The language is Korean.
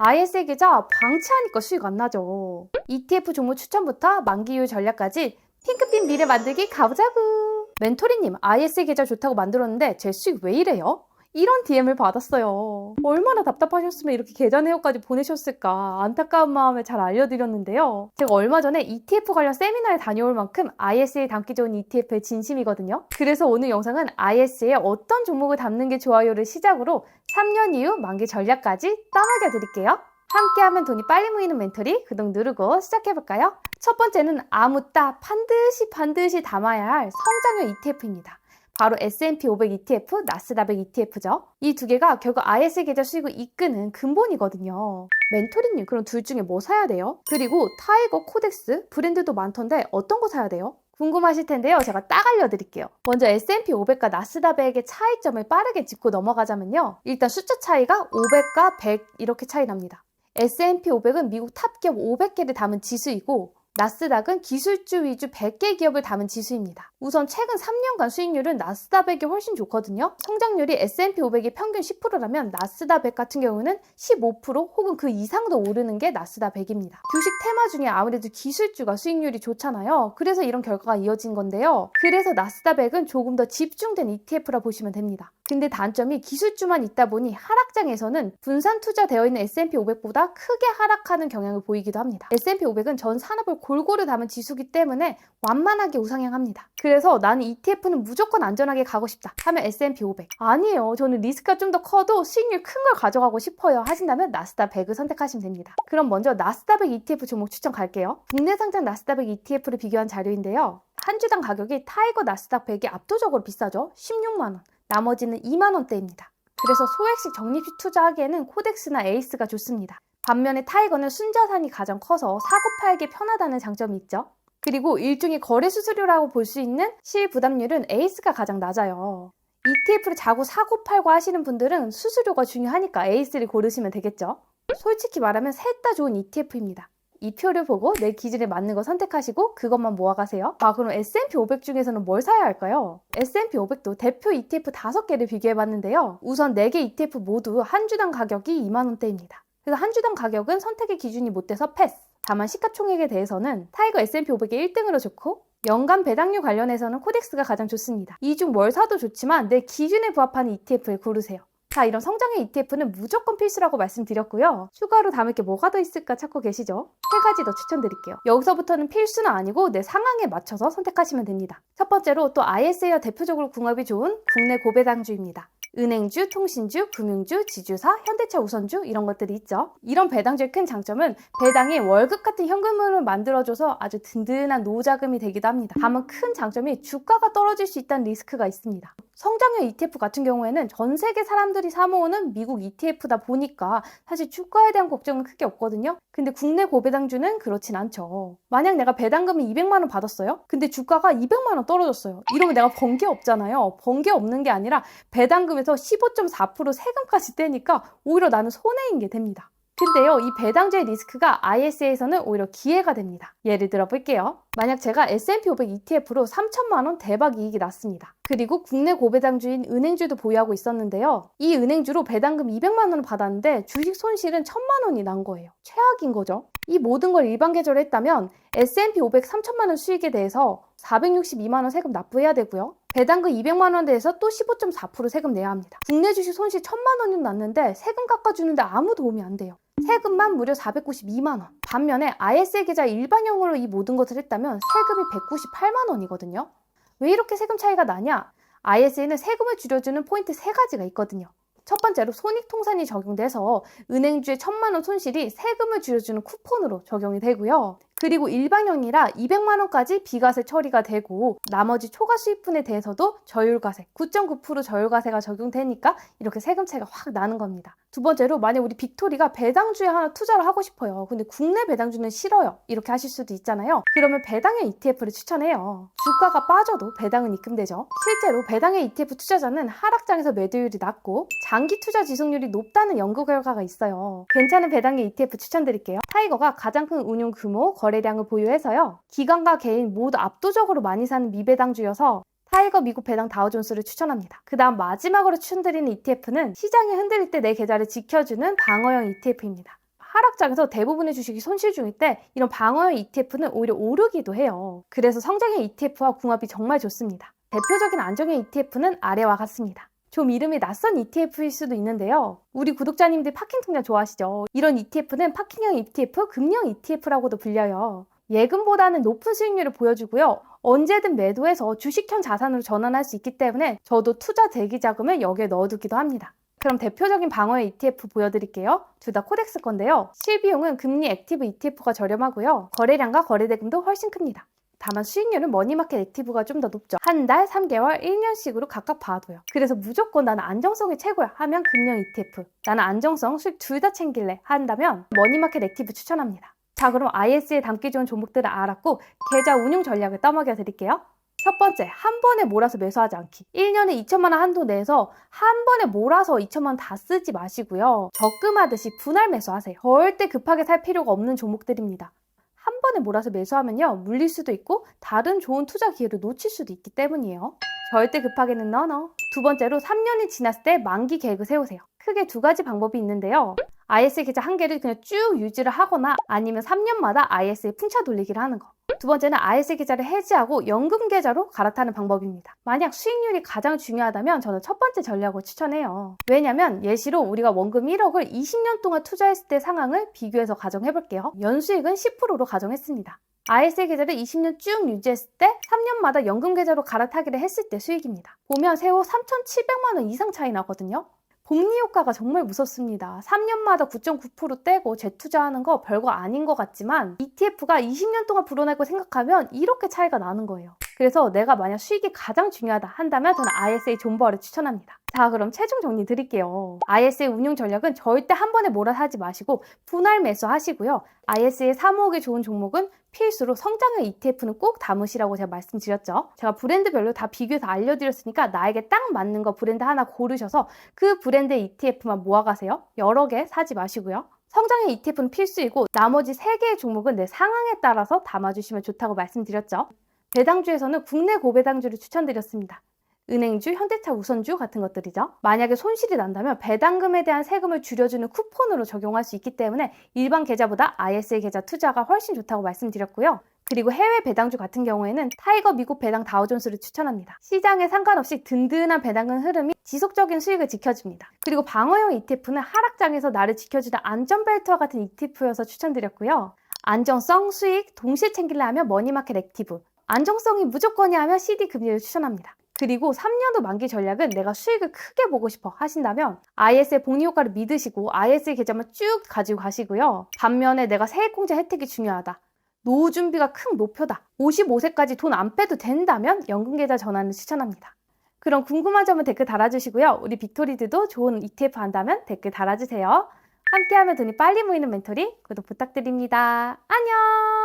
ISA 계좌 방치하니까 수익 안 나죠. ETF 종목 추천부터 만기율 전략까지 핑크빛 미래 만들기 가보자구. 멘토리님, ISA 계좌 좋다고 만들었는데 제 수익 왜 이래요? 이런 DM을 받았어요. 얼마나 답답하셨으면 이렇게 계좌 내역까지 보내셨을까 안타까운 마음에 잘 알려드렸는데요. 제가 얼마 전에 ETF 관련 세미나에 다녀올 만큼 ISA에 담기 좋은 ETF의 진심이거든요. 그래서 오늘 영상은 ISA에 어떤 종목을 담는 게 좋아요를 시작으로 3년 이후 만기 전략까지 떠먹여드릴게요. 함께하면 돈이 빨리 모이는 멘토리 구독 누르고 시작해볼까요? 첫 번째는 아무따 반드시 담아야 할 성장형 ETF입니다. 바로 S&P 500 ETF, 나스닥 100 ETF죠. 이 두 개가 결국 ISA 계좌 수익을 이끄는 근본이거든요. 멘토리님, 그럼 둘 중에 뭐 사야 돼요? 그리고 타이거, 코덱스, 브랜드도 많던데 어떤 거 사야 돼요? 궁금하실 텐데요. 제가 딱 알려드릴게요. 먼저 S&P 500과 나스닥 100의 차이점을 빠르게 짚고 넘어가자면요. 일단 숫자 차이가 500과 100 이렇게 차이 납니다. S&P 500은 미국 탑기업 500개를 담은 지수이고 나스닥은 기술주 위주 100개 기업을 담은 지수입니다. 우선 최근 3년간 수익률은 나스닥 100이 훨씬 좋거든요. 성장률이 S&P 500이 평균 10%라면 나스닥 100 같은 경우는 15% 혹은 그 이상도 오르는 게 나스닥 100입니다. 주식 테마 중에 아무래도 기술주가 수익률이 좋잖아요. 그래서 이런 결과가 이어진 건데요. 그래서 나스닥 100은 조금 더 집중된 ETF라 보시면 됩니다. 근데 단점이 기술주만 있다 보니 하락장에서는 분산 투자되어 있는 S&P 500보다 크게 하락하는 경향을 보이기도 합니다. S&P 500은 전 산업을 골고루 담은 지수기 때문에 완만하게 우상향합니다. 그래서 나는 ETF는 무조건 안전하게 가고 싶다 하면 S&P 500. 아니에요. 저는 리스크가 좀 더 커도 수익률 큰 걸 가져가고 싶어요 하신다면 나스닥 100을 선택하시면 됩니다. 그럼 먼저 나스닥 100 ETF 종목 추천 갈게요. 국내 상장 나스닥 100 ETF를 비교한 자료인데요. 한 주당 가격이 타이거 나스닥 100이 압도적으로 비싸죠. 16만원. 나머지는 2만원대입니다. 그래서 소액식 적립식 투자하기에는 코덱스나 에이스가 좋습니다. 반면에 타이거는 순자산이 가장 커서 사고 팔기 편하다는 장점이 있죠. 그리고 일종의 거래 수수료라고 볼 수 있는 실부담률은 에이스가 가장 낮아요. ETF를 자꾸 사고 팔고 하시는 분들은 수수료가 중요하니까 에이스를 고르시면 되겠죠. 솔직히 말하면 셋 다 좋은 ETF입니다. 이 표를 보고 내 기준에 맞는 거 선택하시고 그것만 모아가세요. 그럼 S&P 500 중에서는 뭘 사야 할까요? S&P 500도 대표 ETF 5개를 비교해봤는데요. 우선 4개 ETF 모두 한 주당 가격이 2만원대입니다. 그래서 한 주당 가격은 선택의 기준이 못 돼서 패스. 다만 시가총액에 대해서는 타이거 S&P 500이 1등으로 좋고 연간 배당률 관련해서는 코덱스가 가장 좋습니다. 이 중 뭘 사도 좋지만 내 기준에 부합하는 ETF를 고르세요. 자, 이런 성장형 ETF는 무조건 필수라고 말씀드렸고요. 추가로 담을 게 뭐가 더 있을까 찾고 계시죠? 3가지 더 추천드릴게요. 여기서부터는 필수는 아니고 내 상황에 맞춰서 선택하시면 됩니다. 첫 번째로 또 ISA와 대표적으로 궁합이 좋은 국내 고배당주입니다. 은행주, 통신주, 금융주, 지주사, 현대차 우선주 이런 것들이 있죠. 이런 배당주의 큰 장점은 배당이 월급 같은 현금으로 만들어줘서 아주 든든한 노자금이 되기도 합니다. 다만 큰 장점이 주가가 떨어질 수 있다는 리스크가 있습니다. 성장형 ETF 같은 경우에는 전 세계 사람들이 사모으는 미국 ETF다 보니까 사실 주가에 대한 걱정은 크게 없거든요. 근데 국내 고배당주는 그렇진 않죠. 만약 내가 배당금을 200만원 받았어요? 근데 주가가 200만원 떨어졌어요. 이러면 내가 번 게 없잖아요. 번 게 없는 게 아니라 배당금에서 15.4% 세금까지 떼니까 오히려 나는 손해인 게 됩니다. 근데요, 이 배당주의 리스크가 ISA에서는 오히려 기회가 됩니다. 예를 들어 볼게요. 만약 제가 S&P 500 ETF로 3천만원 대박 이익이 났습니다. 그리고 국내 고배당주인 은행주도 보유하고 있었는데요. 이 은행주로 배당금 200만원을 받았는데 주식 손실은 1000만원이 난 거예요. 최악인 거죠. 이 모든 걸 일반 계좌로 했다면 S&P 500 3천만원 수익에 대해서 462만원 세금 납부해야 되고요. 배당금 200만원 대해서 또 15.4% 세금 내야 합니다. 국내 주식 손실 1000만원이 났는데 세금 깎아주는데 아무 도움이 안 돼요. 세금만 무려 492만원. 반면에 ISA 계좌 일반형으로 이 모든 것을 했다면 세금이 198만원이거든요. 왜 이렇게 세금 차이가 나냐? ISA는 세금을 줄여주는 포인트 3가지가 있거든요. 첫 번째로 손익통산이 적용돼서 은행주의 1000만원 손실이 세금을 줄여주는 쿠폰으로 적용이 되고요. 그리고 일반형이라 200만원까지 비과세 처리가 되고 나머지 초과 수익분에 대해서도 저율과세, 9.9% 저율과세가 적용되니까 이렇게 세금 차이가 확 나는 겁니다. 두 번째로 만약 우리 빅토리가 배당주에 하나 투자를 하고 싶어요. 근데 국내 배당주는 싫어요. 이렇게 하실 수도 있잖아요. 그러면 배당형 ETF를 추천해요. 주가가 빠져도 배당은 입금되죠. 실제로 배당형 ETF 투자자는 하락장에서 매도율이 낮고 장기 투자 지속률이 높다는 연구 결과가 있어요. 괜찮은 배당형 ETF 추천드릴게요. 타이거가 가장 큰 운용 규모, 거래량을 보유해서요. 기관과 개인 모두 압도적으로 많이 사는 미배당주여서 타이거 미국 배당 다우존스를 추천합니다. 그 다음 마지막으로 추천드리는 ETF는 시장이 흔들릴 때 내 계좌를 지켜주는 방어형 ETF입니다. 하락장에서 대부분의 주식이 손실 중일 때 이런 방어형 ETF는 오히려 오르기도 해요. 그래서 성장형 ETF와 궁합이 정말 좋습니다. 대표적인 안정형 ETF는 아래와 같습니다. 좀 이름이 낯선 ETF일 수도 있는데요. 우리 구독자님들 파킹 통장 좋아하시죠? 이런 ETF는 파킹형 ETF, 금형 ETF라고도 불려요. 예금보다는 높은 수익률을 보여주고요. 언제든 매도해서 주식형 자산으로 전환할 수 있기 때문에 저도 투자 대기 자금을 여기에 넣어두기도 합니다. 그럼 대표적인 방어의 ETF 보여드릴게요. 둘 다 코덱스 건데요. 실비용은 금리 액티브 ETF가 저렴하고요. 거래량과 거래대금도 훨씬 큽니다. 다만 수익률은 머니마켓 액티브가 좀 더 높죠. 한 달, 3개월, 1년씩으로 각각 봐도요. 그래서 무조건 나는 안정성이 최고야 하면 금형 ETF, 나는 안정성, 수익 둘 다 챙길래 한다면 머니마켓 액티브 추천합니다. 자, 그럼 IS에 담기 좋은 종목들을 알았고 계좌 운용 전략을 떠먹여 드릴게요. 첫 번째, 한 번에 몰아서 매수하지 않기. 1년에 2천만 원 한도 내에서 한 번에 몰아서 2천만 원 다 쓰지 마시고요. 적금하듯이 분할 매수하세요. 절대 급하게 살 필요가 없는 종목들입니다. 한 번에 몰아서 매수하면요, 물릴 수도 있고 다른 좋은 투자 기회를 놓칠 수도 있기 때문이에요. 절대 급하게는 너너. 두 번째로 3년이 지났을 때 만기 계획을 세우세요. 크게 두 가지 방법이 있는데요. ISA 계좌 한 개를 그냥 쭉 유지를 하거나 아니면 3년마다 ISA 풍차 돌리기를 하는 거. 두 번째는 ISA 계좌를 해지하고 연금 계좌로 갈아타는 방법입니다. 만약 수익률이 가장 중요하다면 저는 첫 번째 전략을 추천해요. 왜냐면 예시로 우리가 원금 1억을 20년 동안 투자했을 때 상황을 비교해서 가정해볼게요. 연수익은 10%로 가정했습니다. ISA 계좌를 20년 쭉 유지했을 때 3년마다 연금 계좌로 갈아타기를 했을 때 수익입니다. 보면 세후 3,700만 원 이상 차이 나거든요. 복리 효과가 정말 무섭습니다. 3년마다 9.9% 떼고 재투자하는 거 별거 아닌 것 같지만 ETF가 20년 동안 불어날 거 생각하면 이렇게 차이가 나는 거예요. 그래서 내가 만약 수익이 가장 중요하다 한다면 저는 ISA 존버를 추천합니다. 자, 그럼 최종 정리 드릴게요. ISA 운용 전략은 절대 한 번에 몰아서 하지 마시고 분할 매수 하시고요. ISA 사모으기 좋은 종목은 필수로 성장형 ETF는 꼭 담으시라고 제가 말씀드렸죠. 제가 브랜드별로 다 비교해서 알려드렸으니까 나에게 딱 맞는 거 브랜드 하나 고르셔서 그 브랜드의 ETF만 모아가세요. 여러 개 사지 마시고요. 성장형 ETF는 필수이고 나머지 3개의 종목은 내 상황에 따라서 담아주시면 좋다고 말씀드렸죠. 배당주에서는 국내 고배당주를 추천드렸습니다. 은행주, 현대차 우선주 같은 것들이죠. 만약에 손실이 난다면 배당금에 대한 세금을 줄여주는 쿠폰으로 적용할 수 있기 때문에 일반 계좌보다 ISA 계좌 투자가 훨씬 좋다고 말씀드렸고요. 그리고 해외 배당주 같은 경우에는 타이거 미국 배당 다우존스를 추천합니다. 시장에 상관없이 든든한 배당금 흐름이 지속적인 수익을 지켜줍니다. 그리고 방어형 ETF는 하락장에서 나를 지켜주는 안전벨트와 같은 ETF여서 추천드렸고요. 안정성, 수익, 동시에 챙기려 하면 머니마켓 액티브, 안정성이 무조건이야 하면 CD 금리를 추천합니다. 그리고 3년 후 만기 전략은 내가 수익을 크게 보고 싶어 하신다면 IS의 복리 효과를 믿으시고 IS의 계좌만 쭉 가지고 가시고요. 반면에 내가 세액공제 혜택이 중요하다, 노후 준비가 큰 목표다, 55세까지 돈 안 빼도 된다면 연금계좌 전환을 추천합니다. 그럼 궁금한 점은 댓글 달아주시고요. 우리 빅토리들도 좋은 ETF 한다면 댓글 달아주세요. 함께하면 돈이 빨리 모이는 멘토링 구독 부탁드립니다. 안녕!